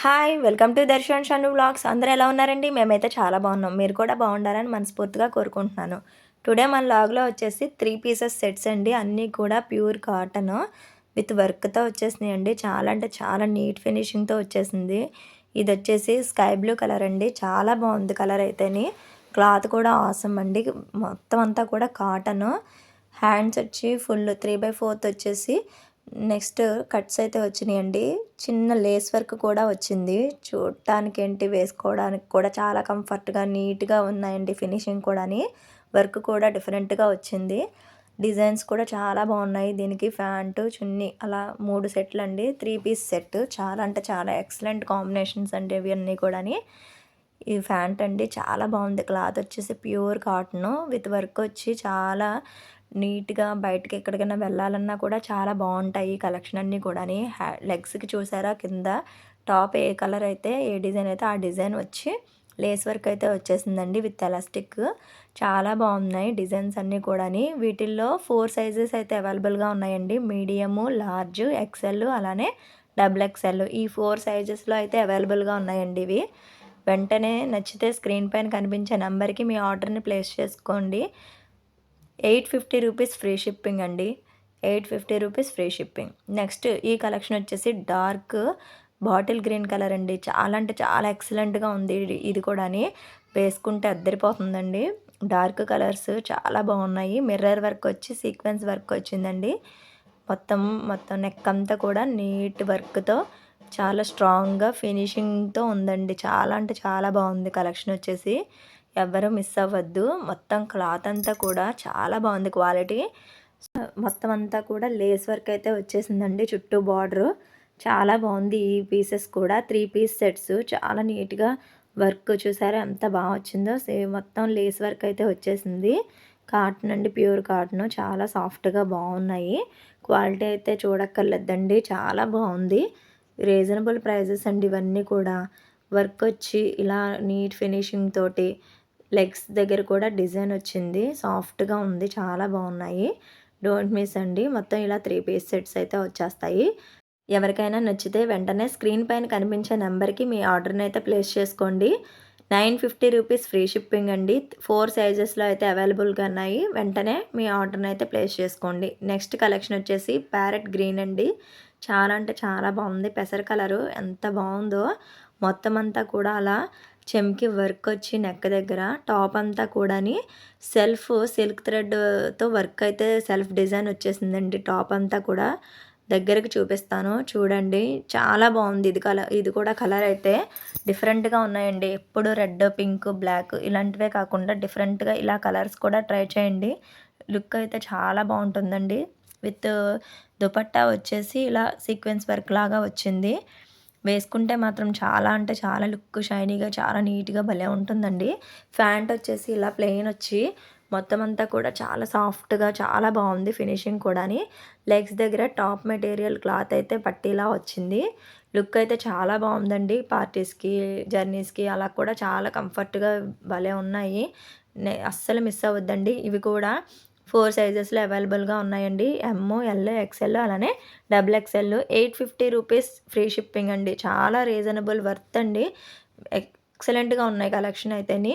Hi! Welcome to Darshan Shannu vlogs. అందరూ ఎలా ఉన్నారండి? మేమైతే చాలా బాగున్నాం. మీరు కూడా బాగుండాలని మనస్ఫూర్తిగా కోరుకుంటున్నాను. టుడే మన వ్లాగ్‌లో వచ్చేసి 3 పీసెస్ సెట్స్ అండి. అన్నీ కూడా ప్యూర్ కాటను విత్ వర్క్‌తో వచ్చేసినాయండి. చాలా అంటే చాలా నీట్ ఫినిషింగ్‌తో వచ్చేసింది. ఇదొచ్చేసి స్కై బ్లూ కలర్ అండి. చాలా బాగుంది కలర్ అయితేని. క్లాత్ కూడా ఆసమ్ అండి. మొత్తం అంతా కూడా కాటను. హ్యాండ్స్ వచ్చి ఫుల్ 3/4 వచ్చేసి నెక్స్ట్ కట్స్ అయితే వచ్చినాయండి. చిన్న లేస్ వర్క్ కూడా వచ్చింది. చూడటానికి ఏంటి వేసుకోవడానికి కూడా చాలా కంఫర్ట్‌గా నీట్‌గా ఉన్నాయండి. ఫినిషింగ్ కూడాని వర్క్ కూడా డిఫరెంట్‌గా వచ్చింది. డిజైన్స్ కూడా చాలా బాగున్నాయి. దీనికి ప్యాంటు, చున్నీ అలా 3 సెట్లండి. 3 పీస్ సెట్. చాలా అంటే చాలా ఎక్సలెంట్ కాంబినేషన్స్ అండి ఇవన్నీ కూడాని. ఈ ప్యాంట్ అండి చాలా బాగుంది. క్లాత్ వచ్చేసి ప్యూర్ కాటను విత్ వర్క్ వచ్చి చాలా నీట్‌గా బయటకి ఎక్కడికైనా వెళ్ళాలన్నా కూడా చాలా బాగుంటాయి ఈ కలెక్షన్ అన్నీ కూడాని. లెగ్స్‌కి చూసారా కింద టాప్ ఏ కలర్ అయితే ఏ డిజైన్ అయితే ఆ డిజైన్ వచ్చి లేస్ వర్క్ అయితే వచ్చేసిందండి విత్ ఎలాస్టిక్. చాలా బాగున్నాయి డిజైన్స్ అన్నీ కూడాని. వీటిల్లో 4 సైజెస్ అయితే అవైలబుల్‌గా ఉన్నాయండి. మీడియము, లార్జ్, ఎక్సెల్ అలానే డబుల్ ఎక్సెల్ ఈ 4 సైజెస్‌లో అయితే అవైలబుల్‌గా ఉన్నాయండి ఇవి. వెంటనే నచ్చితే స్క్రీన్ పైన కనిపించే నెంబర్‌కి మీ ఆర్డర్‌ని ప్లేస్ చేసుకోండి. 850 రూపీస్ ఫ్రీ షిప్పింగ్ అండి. 850 రూపీస్ ఫ్రీ షిప్పింగ్. నెక్స్ట్ ఈ కలెక్షన్ వచ్చేసి డార్క్ బాటిల్ గ్రీన్ కలర్ అండి. చాలా అంటే చాలా ఎక్సలెంట్‌గా ఉంది ఇది కూడాని. వేసుకుంటే అద్దరిపోతుందండి. డార్క్ కలర్స్ చాలా బాగున్నాయి. మిర్రర్ వర్క్ వచ్చి సీక్వెన్స్ వర్క్ వచ్చిందండి. మొత్తం మొత్తం నెక్ అంతా కూడా నీట్ వర్క్‌తో చాలా స్ట్రాంగ్‌గా ఫినిషింగ్‌తో ఉందండి. చాలా అంటే చాలా బాగుంది కలెక్షన్ వచ్చేసి. ఎవ్వరూ మిస్ అవ్వద్దు. మొత్తం క్లాత్ అంతా కూడా చాలా బాగుంది క్వాలిటీ. మొత్తం అంతా కూడా లేస్ వర్క్ అయితే వచ్చేసిందండి చుట్టూ బార్డరు. చాలా బాగుంది ఈ పీసెస్ కూడా. 3 పీస్ సెట్స్ చాలా నీట్‌గా వర్క్ చూసారా ఎంత బాగా వచ్చిందో. సేమ్ మొత్తం లేస్ వర్క్ అయితే వచ్చేసింది. కాటన్ అండి ప్యూర్ కాటను. చాలా సాఫ్ట్‌గా బాగున్నాయి. క్వాలిటీ అయితే చూడక్కర్లేదండి. చాలా బాగుంది. రీజనబుల్ ప్రైజెస్ అండి ఇవన్నీ కూడా. వర్క్ వచ్చి ఇలా నీట్ ఫినిషింగ్ తోటి లెగ్స్ దగ్గర కూడా డిజైన్ వచ్చింది. సాఫ్ట్‌గా ఉంది. చాలా బాగున్నాయి. డోంట్ మిస్ అండి. మొత్తం ఇలా 3 పీస్ సెట్స్ అయితే వచ్చేస్తాయి. ఎవరికైనా నచ్చితే వెంటనే స్క్రీన్ పైన కనిపించే నెంబర్‌కి మీ ఆర్డర్‌ని అయితే ప్లేస్ చేసుకోండి. 950 రూపీస్ ఫ్రీ షిప్పింగ్ అండి. 4 సైజెస్‌లో అయితే అవైలబుల్‌గా ఉన్నాయి. వెంటనే మీ ఆర్డర్‌ని అయితే ప్లేస్ చేసుకోండి. నెక్స్ట్ కలెక్షన్ వచ్చేసి ప్యారెట్ గ్రీన్ అండి. చాలా అంటే చాలా బాగుంది. పెసర కలరు ఎంత బాగుందో. మొత్తం అంతా కూడా అలా చెమ్కి వర్క్ వచ్చి నెక్ దగ్గర టాప్ అంతా కూడాని సెల్ఫ్ సిల్క్ థ్రెడ్‌తో వర్క్ అయితే సెల్ఫ్ డిజైన్ వచ్చేసిందండి టాప్ అంతా కూడా. దగ్గరికి చూపిస్తాను చూడండి. చాలా బాగుంది. ఇది కూడా కలర్ అయితే డిఫరెంట్‌గా ఉన్నాయండి. ఎప్పుడు రెడ్, పింక్, బ్లాక్ ఇలాంటివే కాకుండా డిఫరెంట్‌గా ఇలా కలర్స్ కూడా ట్రై చేయండి. లుక్ అయితే చాలా బాగుంటుందండి. విత్ దుపట్టా వచ్చేసి ఇలా సీక్వెన్స్ వర్క్ లాగా వచ్చింది. వేసుకుంటే మాత్రం చాలా అంటే చాలా లుక్ షైనీగా చాలా నీట్‌గా భలే ఉంటుందండి. ప్యాంట్ వచ్చేసి ఇలా ప్లెయిన్ వచ్చి మొత్తం అంతా కూడా చాలా సాఫ్ట్‌గా చాలా బాగుంది ఫినిషింగ్ కూడాని. లెగ్స్ దగ్గర టాప్ మెటీరియల్ క్లాత్ అయితే పట్టీలా వచ్చింది. లుక్ అయితే చాలా బాగుందండి. పార్టీస్‌కి, జర్నీస్‌కి అలా కూడా చాలా కంఫర్ట్‌గా భలే ఉన్నాయి. అస్సలు మిస్ అవ్వద్దండి. ఇవి కూడా 4 సైజెస్‌లో అవైలబుల్‌గా ఉన్నాయండి. ఎమ్, ఎల్, ఎక్స్ఎల్ అలానే double XL. 850 rupees free shipping అండి. చాలా రీజనబుల్ వర్త్ అండి. ఎక్సలెంట్‌గా ఉన్నాయి కలెక్షన్ అయితేని.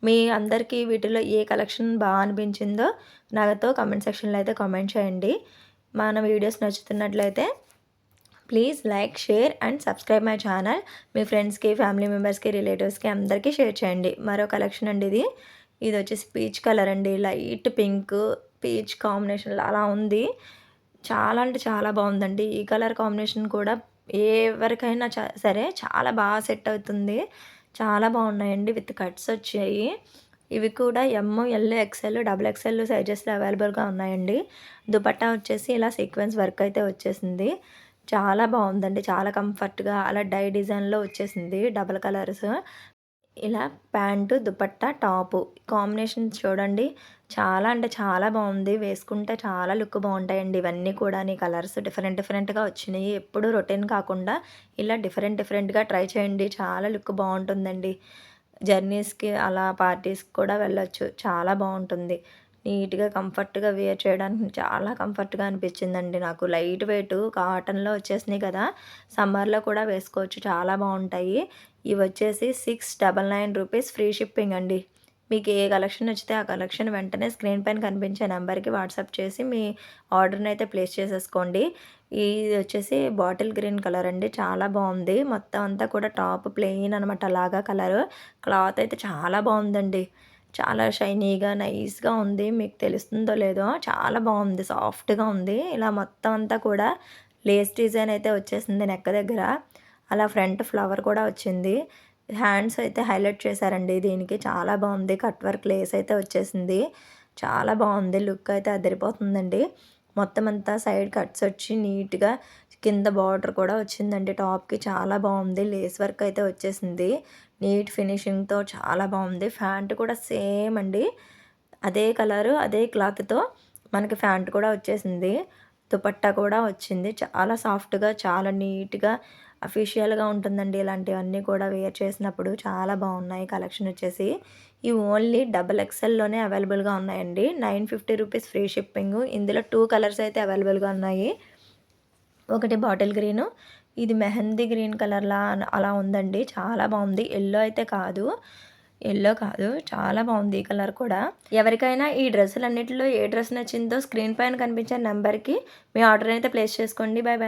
మీ అందరికీ వీటిలో ఏ కలెక్షన్ బాగా అనిపించిందో నాతో కామెంట్ సెక్షన్‌లో అయితే కామెంట్ చేయండి. మన వీడియోస్ నచ్చుతున్నట్లయితే please like, share and subscribe my channel. మీ ఫ్రెండ్స్‌కి, ఫ్యామిలీ మెంబర్స్‌కి, రిలేటివ్స్‌కి అందరికీ షేర్ చేయండి. మరో కలెక్షన్ అండి ఇది. ఇది వచ్చేసి పీచ్ కలర్ అండి. లైట్ పింక్, పీచ్ కాంబినేషన్‌లో అలా ఉంది. చాలా అంటే చాలా బాగుందండి. ఈ కలర్ కాంబినేషన్ కూడా ఎవరికైనా సరే చాలా బాగా సెట్ అవుతుంది. చాలా బాగున్నాయండి. విత్ కట్స్ వచ్చాయి. ఇవి కూడా ఎమ్, ఎల్, ఎక్స్ఎల్, డబుల్ ఎక్స్ఎల్ సైజెస్‌లో అవైలబుల్‌గా ఉన్నాయండి. దుపట్టా వచ్చేసి ఇలా సీక్వెన్స్ వర్క్ అయితే వచ్చేసింది. చాలా బాగుందండి. చాలా కంఫర్ట్‌గా అలా డై డిజైన్‌లో వచ్చేసింది. Double colours. ఇలా ప్యాంటు, దుపట్టా, టాపు కాంబినేషన్స్ చూడండి. చాలా అంటే చాలా బాగుంది. వేసుకుంటే చాలా లుక్ బాగుంటాయండి ఇవన్నీ కూడాని. కలర్స్ డిఫరెంట్ డిఫరెంట్‌గా వచ్చినాయి. ఎప్పుడు రొటీన్ కాకుండా ఇలా డిఫరెంట్ డిఫరెంట్‌గా ట్రై చేయండి. చాలా లుక్ బాగుంటుందండి. జర్నీస్‌కి అలా పార్టీస్‌కి కూడా వెళ్ళొచ్చు. చాలా బాగుంటుంది. నీట్‌గా, కంఫర్ట్‌గా వేర్ చేయడానికి చాలా కంఫర్ట్‌గా అనిపించిందండి నాకు. లైట్ వెయిట్ కాటన్‌లో వచ్చేసినాయి కదా! సమ్మర్‌లో కూడా వేసుకోవచ్చు. చాలా బావుంటాయి. ఇవొచ్చేసి రూ. 699 ఫ్రీ షిప్పింగ్ అండి. మీకు ఏ కలెక్షన్ నచ్చితే ఆ కలెక్షన్ వెంటనే స్క్రీన్ పైన కనిపించే నంబర్‌కి వాట్సాప్ చేసి మీ ఆర్డర్‌నైతే ప్లేస్ చేసేసుకోండి. ఇది వచ్చేసి బాటిల్ గ్రీన్ కలర్ అండి. చాలా బావుంది. మొత్తం అంతా కూడా టాప్ ప్లెయిన్ అనమాట లాగా కలరు. క్లాత్ అయితే చాలా బావుందండి. చాలా షైనీగా, నైస్‌గా ఉంది. మీకు తెలుస్తుందో లేదో చాలా బావుంది. సాఫ్ట్‌గా ఉంది. ఇలా మొత్తం అంతా కూడా లేస్ డిజైన్ అయితే వచ్చేసింది నెక్ దగ్గర. అలా ఫ్రంట్ ఫ్లవర్ కూడా వచ్చింది. హ్యాండ్స్ అయితే హైలైట్ చేశారండి దీనికి. చాలా బావుంది. కట్ వర్క్ లేస్ అయితే వచ్చేసింది. చాలా బావుంది. లుక్ అయితే అదిరిపోతుందండి. మొత్తం అంతా సైడ్ కట్స్ వచ్చి నీట్‌గా కింద బార్డర్ కూడా వచ్చిందండి టాప్‌కి. చాలా బావుంది. లేస్ వర్క్ అయితే వచ్చేసింది. నీట్ ఫినిషింగ్‌తో చాలా బావుంది. ఫ్యాంట్ కూడా సేమ్ అండి. అదే కలరు, అదే క్లాత్‌తో మనకి ఫ్యాంట్ కూడా వచ్చేసింది. దుపట్టా కూడా వచ్చింది. చాలా సాఫ్ట్‌గా, చాలా నీట్‌గా, అఫీషియల్‌గా ఉంటుందండి. ఇలాంటివన్నీ కూడా వేర్ చేసినప్పుడు చాలా బావున్నాయి కలెక్షన్ వచ్చేసి. ఇవి ఓన్లీ డబుల్ ఎక్సెల్‌లోనే అవైలబుల్‌గా ఉన్నాయండి. రూ. 950 ఫ్రీ షిప్పింగు. ఇందులో 2 కలర్స్ అయితే అవైలబుల్‌గా ఉన్నాయి. ఒకటి బాటిల్ గ్రీను, ఇది మెహందీ గ్రీన్ కలర్‌లా అలా ఉందండి. చాలా బావుంది. యెల్లో కాదు. చాలా బావుంది ఈ కలర్ కూడా. ఎవరికైనా ఈ డ్రెస్సులన్నిటిలో ఏ డ్రెస్ నచ్చిందో స్క్రీన్ పైన కనిపించే నంబర్‌కి మీ ఆర్డర్ అయితే ప్లేస్ చేసుకోండి. Bye bye.